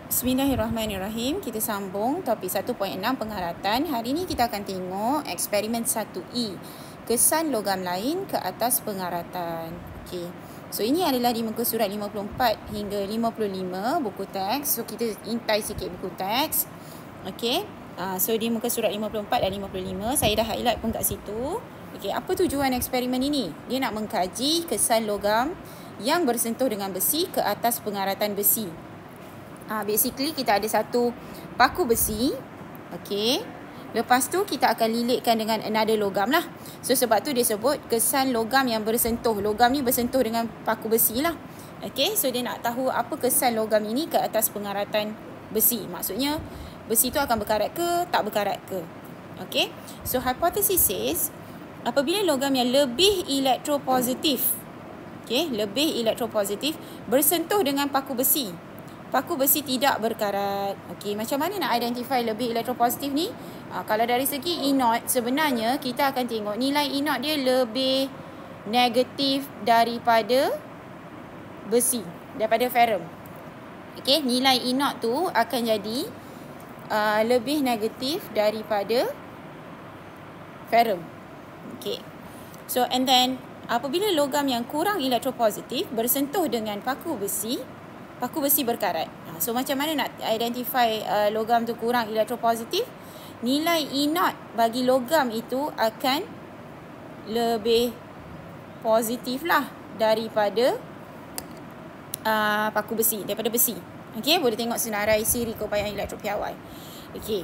Bismillahirrahmanirrahim. Kita sambung topik 1.6 pengharatan. Hari ini kita akan tengok eksperimen 1E. Kesan logam lain ke atas pengharatan. Okey. So ini adalah di muka surat 54 hingga 55 buku teks. So kita intai sikit buku teks. Okey. So di muka surat 54 dan 55 saya dah highlight pun kat situ. Okey, apa tujuan eksperimen ini? Dia nak mengkaji kesan logam yang bersentuh dengan besi ke atas pengharatan besi. Basically kita ada satu paku besi. Okey. Lepas tu kita akan lilitkan dengan another logam lah. So sebab tu dia sebut kesan logam yang bersentuh. Logam ni bersentuh dengan paku besi lah. Okey. So dia nak tahu apa kesan logam ini ke atas pengharatan besi. Maksudnya besi tu akan berkarat ke tak berkarat ke. Okey. So hypothesis says apabila logam yang lebih elektropositif, okey, lebih elektropositif bersentuh dengan paku besi, paku besi tidak berkarat. Okey, macam mana nak identify lebih elektropositif ni? Kalau dari segi E0, sebenarnya kita akan tengok nilai E0 dia lebih negatif daripada besi, daripada ferrum. Okey, nilai E0 tu akan jadi lebih negatif daripada ferrum. Okey. So and then apabila logam yang kurang elektropositif bersentuh dengan paku besi berkarat. So macam mana nak identify logam tu kurang elektropositif? Nilai E0 bagi logam itu akan lebih positif lah daripada paku besi, daripada besi. Okey, boleh tengok senarai siri keupayaan elektropiawai. Okey.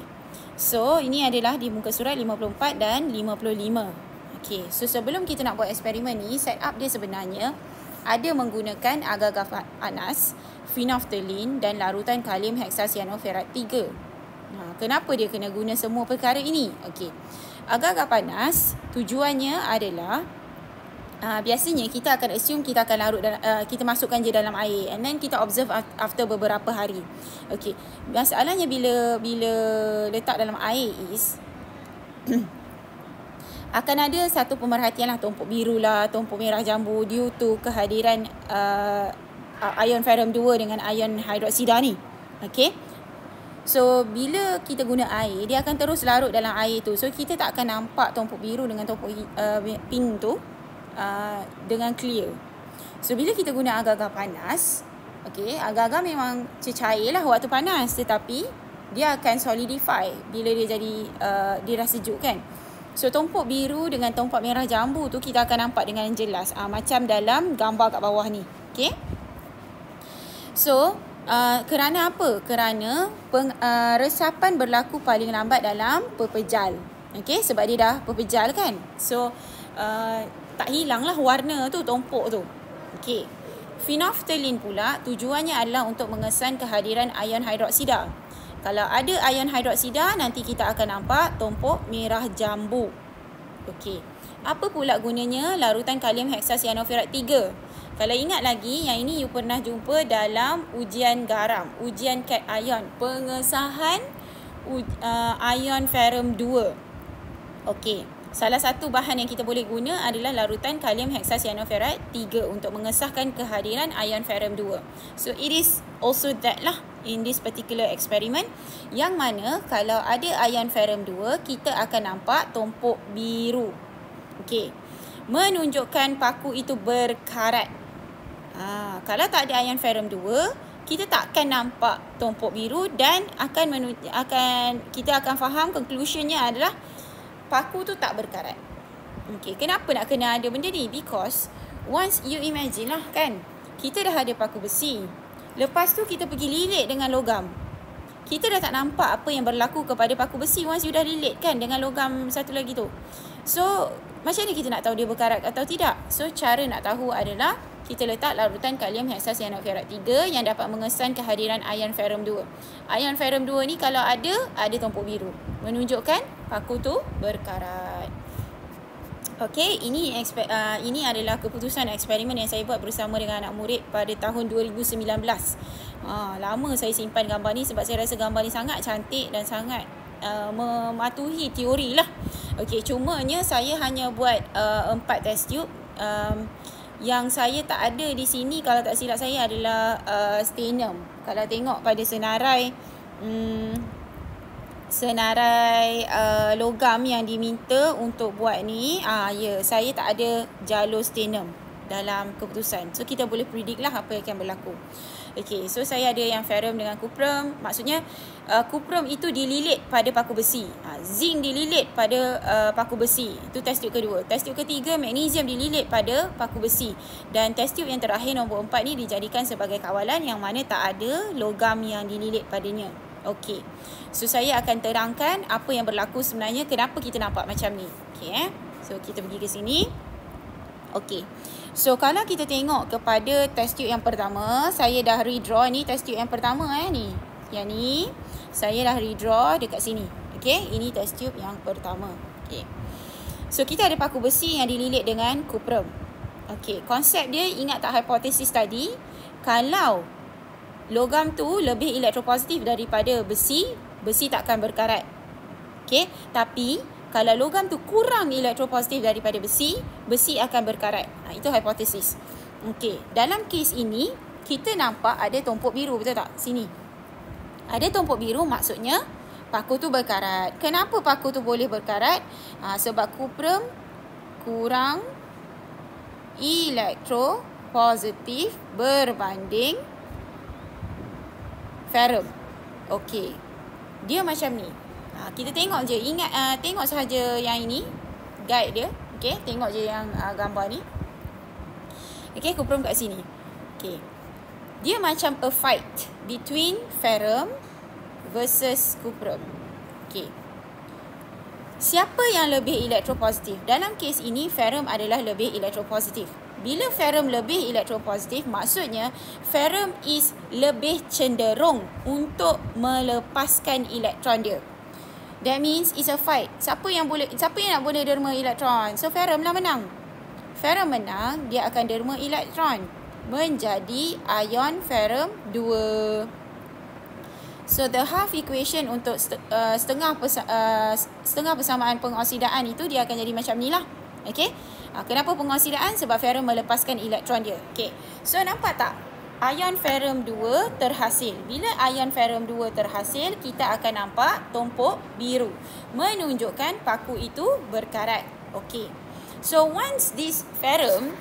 So ini adalah di muka surat 54 dan 55. Okey, so sebelum kita nak buat eksperimen ni, setup dia sebenarnya ada menggunakan agar-agar panas, phenolphthalein dan larutan kalium heksasianoferat 3. Kenapa dia kena guna semua perkara ini? Okey. Agar-agar panas tujuannya adalah biasanya kita akan assume kita akan larut dalam, kita masukkan je dalam air and then kita observe after beberapa hari. Okey. Masalahnya bila letak dalam air is akan ada satu pemerhatian lah, tumpuk biru lah, tumpuk merah jambu due to kehadiran ion ferrum 2 dengan ion hidroksida ni. Okey. So bila kita guna air, dia akan terus larut dalam air tu. So kita tak akan nampak tumpuk biru dengan tumpuk pink tu dengan clear. So bila kita guna agar-agar panas, okey, agar-agar memang cecair lah waktu panas, tetapi dia akan solidify bila dia jadi dia dah sejuk kan. So tumpuk biru dengan tumpuk merah jambu tu kita akan nampak dengan jelas, macam dalam gambar kat bawah ni. Okey. So kerana apa? Kerana resapan berlaku paling lambat dalam pepejal. Okey, sebab dia dah pepejal kan. So tak hilanglah warna tu, tumpuk tu. Okey. Phenolphthalein pula tujuannya adalah untuk mengesan kehadiran ion hidroksida. Kalau ada ion hidroksida, nanti kita akan nampak tumpuk merah jambu. Okey. Apa pula gunanya larutan kalium heksasianoferat 3? Kalau ingat lagi, yang ini you pernah jumpa dalam ujian garam, ujian cation, pengesahan ion ferrum 2. Okey. Salah satu bahan yang kita boleh guna adalah larutan kalium heksasianoferat 3 untuk mengesahkan kehadiran ion ferrum 2. So it is also that lah in this particular experiment, yang mana kalau ada ion ferrum 2 kita akan nampak tumpuk biru. Okey. Menunjukkan paku itu berkarat. Kalau tak ada ion ferrum 2, kita tak akan nampak tumpuk biru dan kita akan faham conclusionnya adalah paku tu tak berkarat. Okey, kenapa nak kena ada benda ni? Because once you imagine lah kan, kita dah ada paku besi. Lepas tu kita pergi lilit dengan logam. Kita dah tak nampak apa yang berlaku kepada paku besi once you dah lilit kan dengan logam satu lagi tu. So, macam mana kita nak tahu dia berkarat atau tidak? So, cara nak tahu adalah kita letak larutan kalium heksasianoferat 3 yang dapat mengesan kehadiran ion ferrum 2. Ion ferrum 2 ni kalau ada tumpuk biru, menunjukkan paku tu berkarat. Okey, ini adalah keputusan eksperimen yang saya buat bersama dengan anak murid pada tahun 2019. Lama saya simpan gambar ni sebab saya rasa gambar ni sangat cantik dan sangat mematuhi teori lah. Okey, cumanya saya hanya buat 4 test tube. Yang saya tak ada di sini kalau tak silap saya adalah sternum. Kalau tengok pada senarai logam yang diminta untuk buat ni, saya tak ada jalur sternum dalam keputusan. So kita boleh predict lah apa yang akan berlaku. Okay, so saya ada yang ferrum dengan cuprum. Maksudnya cuprum itu dililit pada paku besi, zinc dililit pada paku besi. Itu test tube kedua. Test tube ketiga, magnesium dililit pada paku besi. Dan test tube yang terakhir nombor 4 ni dijadikan sebagai kawalan yang mana tak ada logam yang dililit padanya. Okey. So saya akan terangkan apa yang berlaku sebenarnya, kenapa kita nampak macam ni. Okey So kita pergi ke sini. Okey. So kalau kita tengok kepada test tube yang pertama, saya dah redraw ni test tube yang pertama ni. Yang ni saya dah redraw dekat sini. Okey, ini test tube yang pertama. Okey. So kita ada paku besi yang dililit dengan cuprum. Okey, konsep dia ingat tak hipotesis tadi? Kalau logam tu lebih elektropositif daripada besi, besi takkan berkarat. Okey, tapi kalau logam tu kurang elektropositif daripada besi, besi akan berkarat. Itu hipotesis. Okey, dalam kes ini kita nampak ada tumpuk biru, betul tak? Sini. Ada tumpuk biru maksudnya paku tu berkarat. Kenapa paku tu boleh berkarat? Sebab cuprum kurang elektropositif berbanding ferrum. Okey. Dia macam ni. Kita tengok je, ingat tengok sahaja yang ini, guide dia. Okey, tengok je yang gambar ni. Okey, cuprum kat sini. Okey. Dia macam a fight between ferrum versus cuprum. Okey. Siapa yang lebih elektropositif? Dalam kes ini ferrum adalah lebih elektropositif. Bila ferrum lebih elektropositif, maksudnya ferrum is lebih cenderung untuk melepaskan elektron dia. That means it's a fight. Siapa yang nak boleh derma elektron? So ferrum lah menang. Ferrum menang, dia akan derma elektron menjadi ion ferrum 2. So the half equation untuk setengah persamaan pengoksidaan itu dia akan jadi macam ni lah. Okey. Kenapa pengoksidaan? Sebab ferrum melepaskan elektron dia. Okey. So nampak tak? Ion ferrum 2 terhasil. Bila ion ferrum 2 terhasil, kita akan nampak tumpuk biru, menunjukkan paku itu berkarat. Okey. So once this ferrum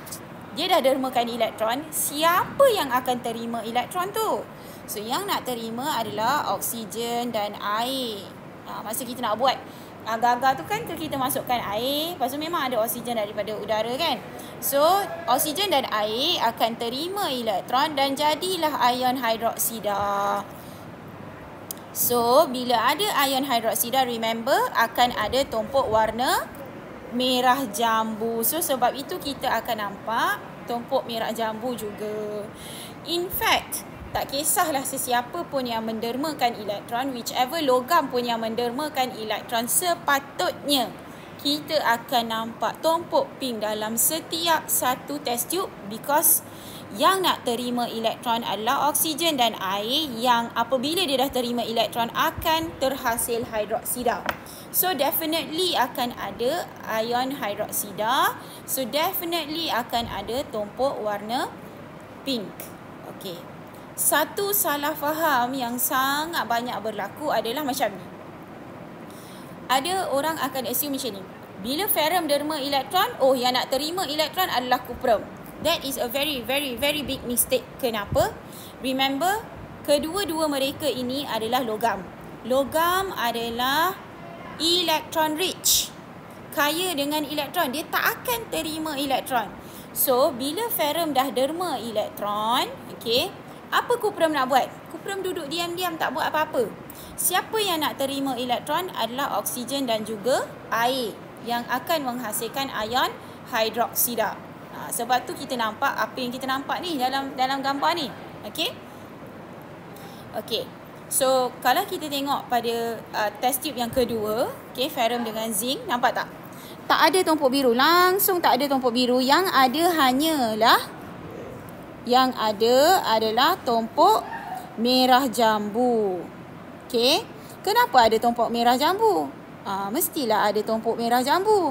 dia dah dermakan elektron, siapa yang akan terima elektron tu? So yang nak terima adalah oksigen dan air. Masa kita nak buat gagal tu kan, kita masukkan air, lepas tu memang ada oksigen daripada udara kan. So oksigen dan air akan terima elektron dan jadilah ion hidroksida. So bila ada ion hidroksida, remember akan ada tumpuk warna merah jambu. So sebab itu kita akan nampak tumpuk merah jambu juga. In fact, tak kisahlah sesiapa pun yang mendermakan elektron, whichever logam pun yang mendermakan elektron, sepatutnya kita akan nampak tumpuk pink dalam setiap satu test tube, because yang nak terima elektron adalah oksigen dan air, yang apabila dia dah terima elektron akan terhasil hidroksida. So definitely akan ada ion hidroksida. So definitely akan ada tumpuk warna pink. Okey. Satu salah faham yang sangat banyak berlaku adalah macam ni. Ada orang akan assume macam ni. Bila ferrum derma elektron, yang nak terima elektron adalah cuprum. That is a very big mistake. Kenapa? Remember, kedua-dua mereka ini adalah logam. Logam adalah electron rich, kaya dengan elektron. Dia tak akan terima elektron. So, bila ferrum dah derma elektron, okay, apa cuprum nak buat? Cuprum duduk diam-diam tak buat apa-apa. Siapa yang nak terima elektron adalah oksigen dan juga air, yang akan menghasilkan ion hidroksida. Sebab tu kita nampak apa yang kita nampak ni dalam gambar ni. Okey. Okey. So kalau kita tengok pada test tube yang kedua, okey, ferrum dengan zinc, nampak tak? Tak ada tumpuk biru, langsung tak ada tumpuk biru. Yang ada adalah tumpuk merah jambu. Okey. Kenapa ada tumpuk merah jambu? Mestilah ada tumpuk merah jambu.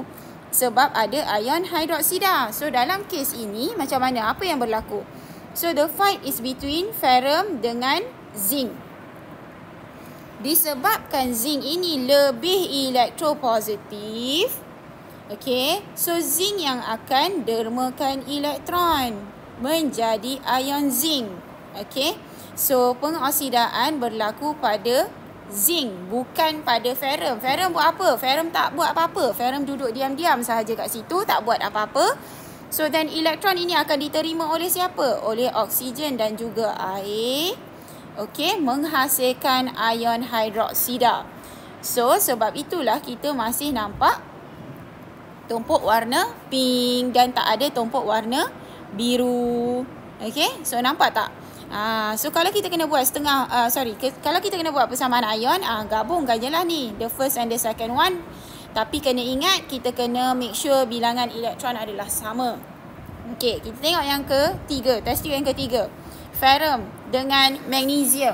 Sebab ada ion hidroksida. So dalam kes ini macam mana? Apa yang berlaku? So the fight is between ferrum dengan zinc. Disebabkan zinc ini lebih elektropositif, okay, so zinc yang akan dermakan elektron menjadi ion zinc. Okay, so pengoksidaan berlaku pada zinc, bukan pada ferrum. Ferrum buat apa? Ferrum tak buat apa-apa. Ferrum duduk diam-diam sahaja kat situ, tak buat apa-apa. So then elektron ini akan diterima oleh siapa? Oleh oksigen dan juga air. Okey, menghasilkan ion hidroksida. So sebab itulah kita masih nampak tumpuk warna pink dan tak ada tumpuk warna biru. Okey, so nampak tak? So kalau kita kena buat kalau kita kena buat persamaan ion, gabungkan je lah ni, the first and the second one. Tapi kena ingat, kita kena make sure bilangan elektron adalah sama. Okey, kita tengok yang ketiga, test tube yang ketiga. Ferrum dengan magnesium.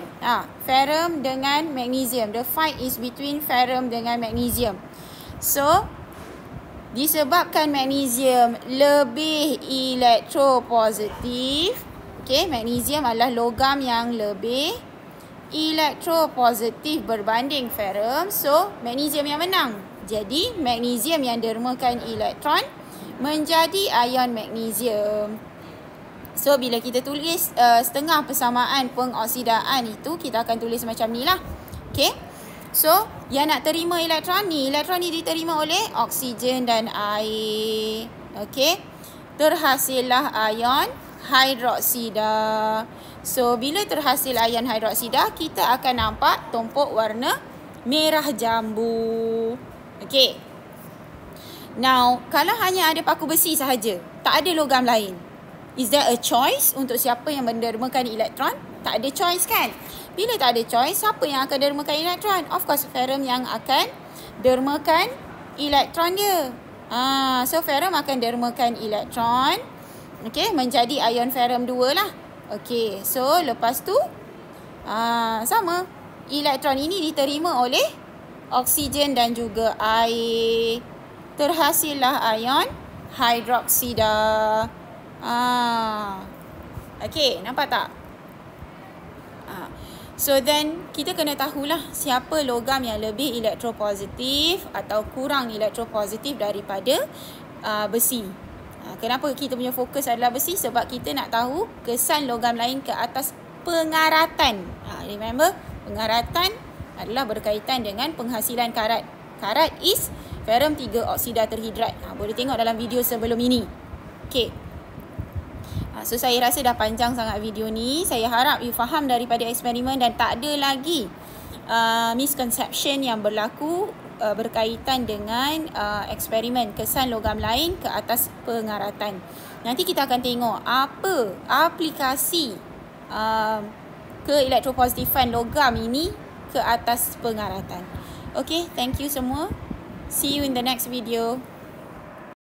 Ferrum dengan magnesium. The fight is between ferrum dengan magnesium. So disebabkan magnesium lebih elektropositif, okay, magnesium adalah logam yang lebih elektropositif berbanding ferrum. So magnesium yang menang. Jadi magnesium yang dermakan elektron menjadi ion magnesium. So bila kita tulis setengah persamaan pengoksidaan itu, kita akan tulis macam ni lah. Okay, so yang nak terima elektron ni diterima oleh oksigen dan air. Okay, terhasillah ion hidroksida. So bila terhasil ion hidroksida, kita akan nampak tumpuk warna merah jambu. Okay, now kalau hanya ada paku besi sahaja, tak ada logam lain, is there a choice untuk siapa yang mendermakan elektron? Tak ada choice kan? Bila tak ada choice, siapa yang akan dermakan elektron? Of course, ferrum yang akan dermakan elektron dia. So ferrum akan dermakan elektron, okay, menjadi ion ferrum 2 lah. Okay, so lepas tu sama, elektron ini diterima oleh oksigen dan juga air. Terhasillah ion hidroksida. Okay, nampak tak? So then kita kena tahulah siapa logam yang lebih elektropositif atau kurang elektropositif daripada besi. Kenapa kita punya fokus adalah besi? Sebab kita nak tahu kesan logam lain ke atas pengaratan. Remember, pengaratan adalah berkaitan dengan penghasilan karat. Karat is ferrum 3 oksida terhidrat. Boleh tengok dalam video sebelum ini. Okay. So saya rasa dah panjang sangat video ni. Saya harap you faham daripada eksperimen dan tak ada lagi misconception yang berlaku berkaitan dengan eksperimen kesan logam lain ke atas pengaratan. Nanti kita akan tengok apa aplikasi keelektropositifan logam ini ke atas pengaratan. Okay, thank you semua. See you in the next video.